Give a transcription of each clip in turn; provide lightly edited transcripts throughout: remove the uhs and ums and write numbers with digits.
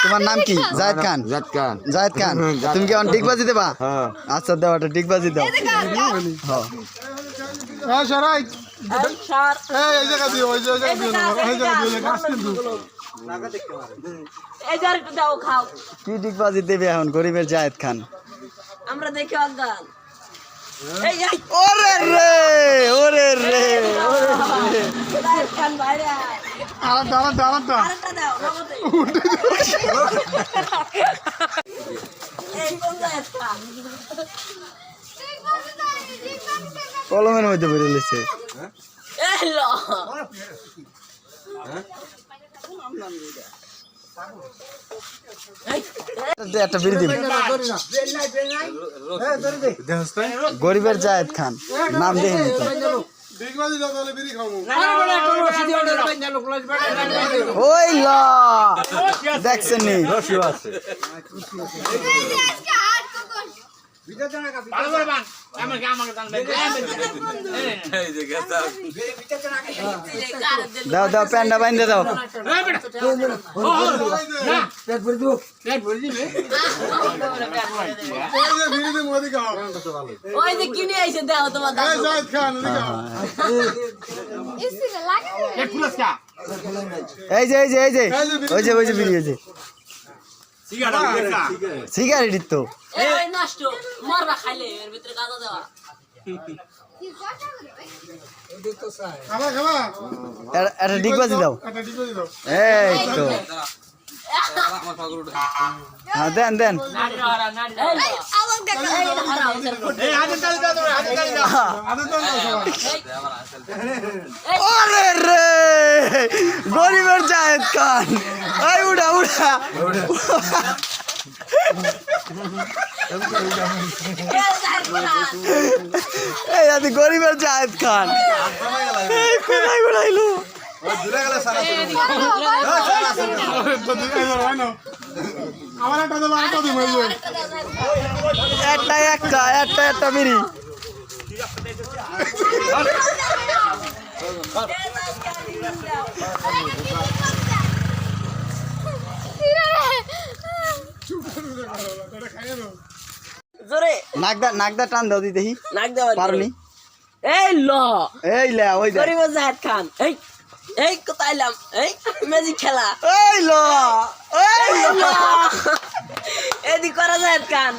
তোমার নাম কি? জায়েদ খান। জায়েদ খান, তুমি কি অন ডিগবাজি দেবা? আচ্ছা দাও, একটা ডিগবাজি দাও। কি ডিগবাজি দেবে এখন গরিবের জায়েদ খান? আমরা দেখি অজ্ঞান। ওরে রে ওরে রে খান বাইরে আরেকটা দাও এই কোন জায়েদ খান? কলমের মধ্যে বেরিয়ে লেছে। এই ল একটা বিড়ি দিবি। গরিবের জায়েদ খান নাম দেখে ওই ল দেখছেন নি দাও দাও প্যান্ডা বাইন্দে দাও। ওই যে কিনে আইছে দাও তোমার এই যে এই যে এই যে ওই যে ওই যে বিড়ি হয়েছে সিগারেট তো নষ্ট মরবা খাইলে এর ভিতরে গাঁজা দেওয়া একটা ডিগবাজি দাও। এই তো হ্যাঁ দেন দেন। ওরে রে গরিবের জায়েদ খান, এই উড়া উড়া এই আদি গরিবের জায়েদ খান কোথায় ঘুরাইলো? একটা একটা একটা একটা বিড়ি জোরে নাকদা নাকদা টান দাও দি দেখি নাক দেওয়া পারনি। এই ল এই লে ওই দে গরিবের জায়েদ খান এই এই কোথায় এলাম এই ম্যাজিক খেলা এই ল এই ল এদি করা জায়েদ খান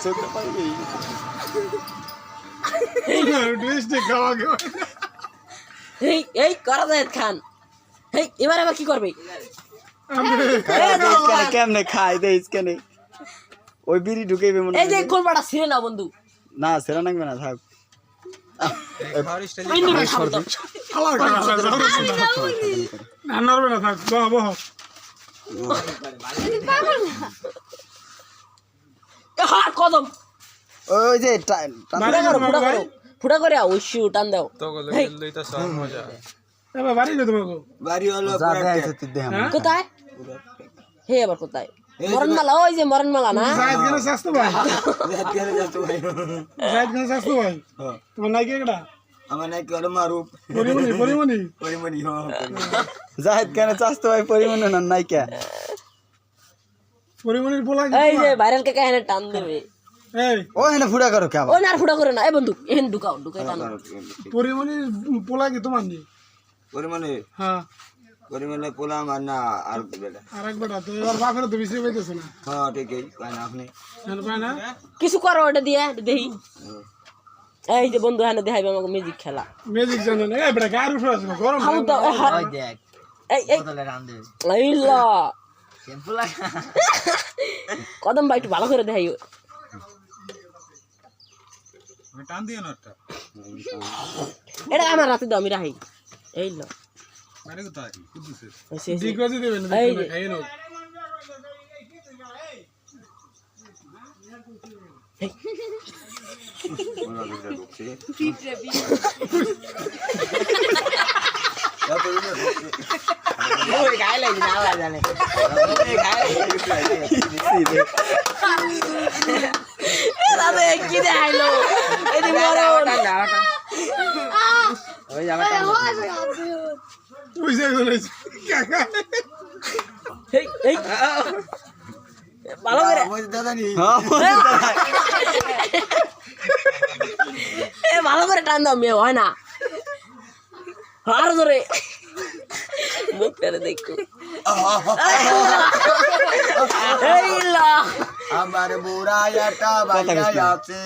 এই এই করা জায়েদ খান এই এবার আবার কি করবে? কেমনে খাই দেইস কেনে ওই বিড়ি ঢুকেইবে মনে এই যে কোলবাটা ছিঁড়ে না বন্ধু না সেরা নাকবে না থাক। কদম ওই যে ফুটা করে ওইশু টান দাও কোথায় হে আবার কোথায় মরণমালা? ওই যে মরণমালা না জাহেদ কেন চাস্তো ভাই পরিমণি না নাইকা এই যে ভাইরাল কে কাহিনী টান দেবে ও হেনে ফুড়া করো কে? ও না ফুটা করে না এই বন্ধু এহেন ঢুকাও ঢুকাই টান পরিমণির পোলা কি তোমার নেই? পরিমাণে হ্যাঁ পরিমাণে পোলা আমার না আর বেটা আরেক বেটা তো এবার বাপের তো বেশি পাইতেছে না। হ্যাঁ ঠিকই পায় না আপনি পায় না কিছু করো ওটা দিয়ে দেখি এই যে বন্ধু হানে দেখাইবে আমাকে মিউজিক খেলা ম্যাজিক জানো না এই বেটা গায়ের উপরে আছে গরম হাউ দাও এই এই এই ল কদম ভাই একটু ভালো করে দেখাই টান দিয়ে না একটা এটা আমার রাতে দাও আমি রাখি এই ল মানে কোথায় কুদ্দুসের ঠিক আছে দেবেন এই যে খাইয়ে নাও পোলা দুটো ঢুকছে ওই গায় লাগি না আওয়াজ জানে ওই গায় দাদা কি দেখাইলো এদি মরণ ওই জায়গাটা ওই জায়গায় এই এই ভালো করে দাদা নি এ ভালো করে টান দাও মেয়ে হয় না আর ধরে মুখটারে দেখো এই লা আমার বুড়া একটা ভাইয়া আছে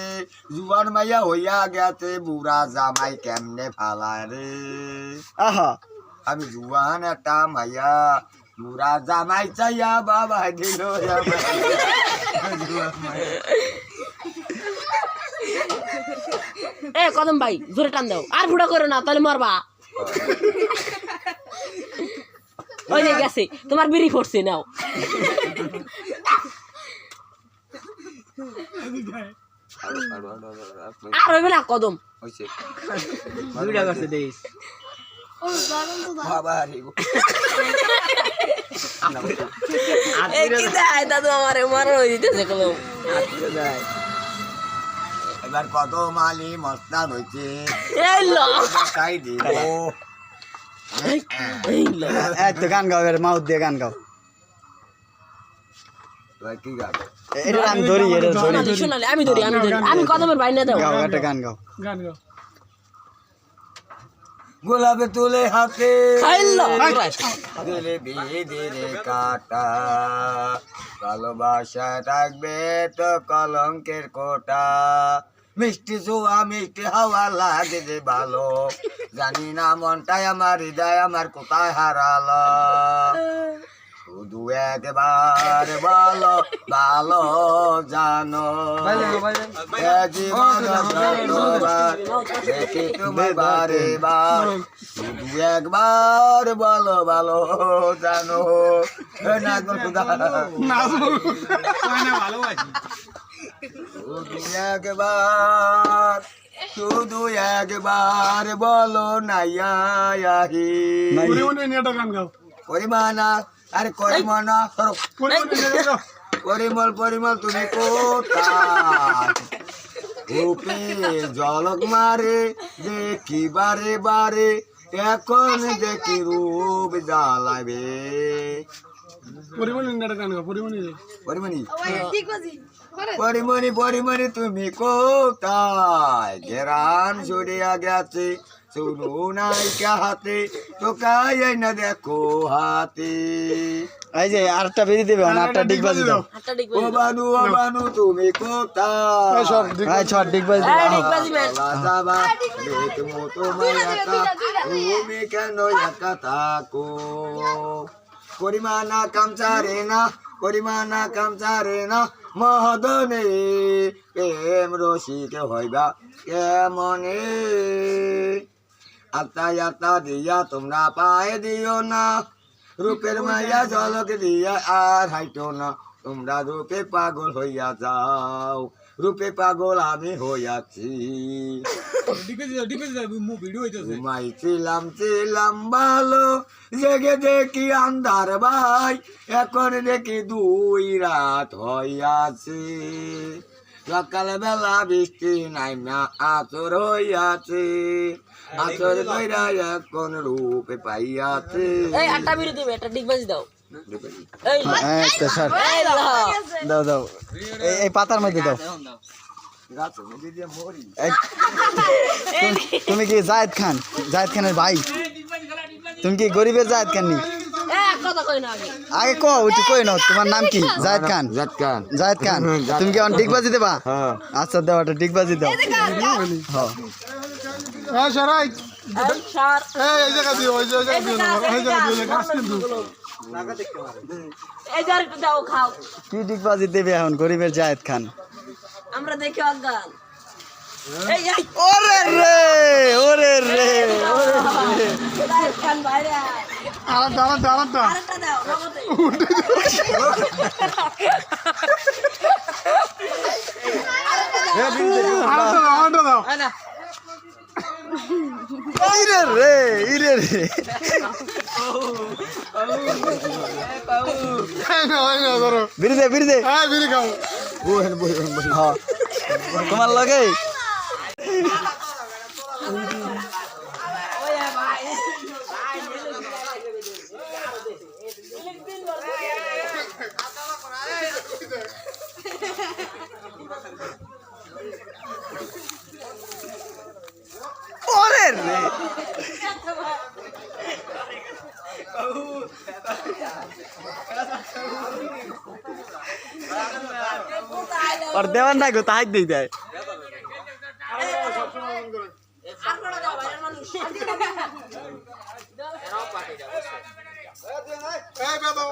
জুয়ান মাইয়া হইয়া গেছে বুড়া জামাই কেমনে ফালায় রে আহা আমি জুয়ান একটা মাইয়া বুড়া জামাই চাইয়া বাবা দিল এ কদম ভাই জোরে টান দাও আর ফুটা করো না তাহলে মারবা ওই যে গেছে তোমার বিড়ি ফুটছে নাও আর হইবে না কদম বাবা রে এই কি দেয় দাদু আমারে মারা হয়ে দিতেছে কদম এবার কত মালি মস্তান হইছে এই ল খাই দিব এই ল এই তো গান গাও এর মাউথ দিয়ে গান গাও তুই কি গান এটা আমি ধরি এটা ধরি শোনালে আমি ধরি আমি কদমের ভাই না দাও গাও একটা গান গাও গান গাও গোলাপে তুলে হাতে খাইলো দিলে বিয়ে দিলে কাটা ভালোবাসা থাকবে তো কলঙ্কের কোটা মিষ্টি ছোঁয়া মিষ্টি হাওয়া লাগে যে ভালো জানি না মনটাই আমার হৃদয় আমার কোথায় হারালো শুধু একবার বলো ভালো জানো এ জীবন যতবার দেখি তোমায় বারে বার শুধু একবার বলো ভালো জানো এ না গো খুদা শুধু একবার শুধু একবার বলো নাইয়াহি পরিমণি নিয়ে একটা গান গাও পরিমানা আরে করিমানা সরো পরিমণি নিয়ে গাও পরিমল পরিমল তুমি কোথায় রূপে জলক মারে দেখি বারে বারে এখন দেখি রূপ জ্বালাবে পরিমণি নিয়ে একটা গান গাও পরিমণি পরিমণি পরিমণি পরিমণি তুমি কোথায় ঘেরান সরিয়া গেছে শুনু নাইকা হাতে তো কাই না দেখো হাতে এই যে আরেকটা বেরি দেবে না আরেকটা ডিগ বাজি দাও হাতটা ঠিক ও বানু তুমি কোথায় এই ছট ডিগ বাজি দাও ঠিক বাজি ম্যান যাবা দেখবো তোমায় একা তুমি কেন একা থাকো পরিমানা কামচারে না মহদনে প্রেম রসিক হইবা কেমনে আত্মা দিয়া তোমরা পায়ে দিও না রূপের মায়া ঝলক দিয়া আর হাইটো না তোমরা রূপে পাগল হইয়া যাও রূপে পাগল আমি হইয়াছি ছিলাম ভালো জেগে দেখি আন্ধার ভাই এখন দেখি 2 রাত হইয়াছে সকাল বেলা বৃষ্টি নাই না আচর হইয়াছে আচর কইরা এখন রূপে পাইয়াছে এই আটটা বিড়ি দিবে একটা ডিগ বাজি দাও এই এই তো স্যার এই ল দাও দাও এই পাতার মধ্যে দাও গাছের মধ্যে দিয়ে মরি এই, তুমি কি জায়েদ খানের ভাই তুমি কি গরিবের জায়েদ খান নি কথা কই না আগে আগে কো ওইটি কই নাও তোমার নাম কি জায়েদ খান জায়েদ খান তুমি কি অন ডিগবাজি দেবা হ্যাঁ আচ্ছা দাও একটা ডিগবাজি দাও হ্যাঁ হ্যাঁ সরাই এই সার এই জায়গা দিও ওই জায়গা দিও না এই জায়গা দিও গাছ কিন্তু এই জার একটু দাও খাও কি ডিগবাজি দেবে এখন গরিবের জায়েদ খান আমরা দেখি অজ্ঞান এই এই ওরে রে খান বাইরে আলাদা আরেকটা দাও নগদে আলাদা দাও না ইরে রে ধরো বিড়ি দে হ্যাঁ বিড়ি খাও হ্যাঁ তোমার লগে ওরে রে और देवन ना को ताक दे दे এই বেদা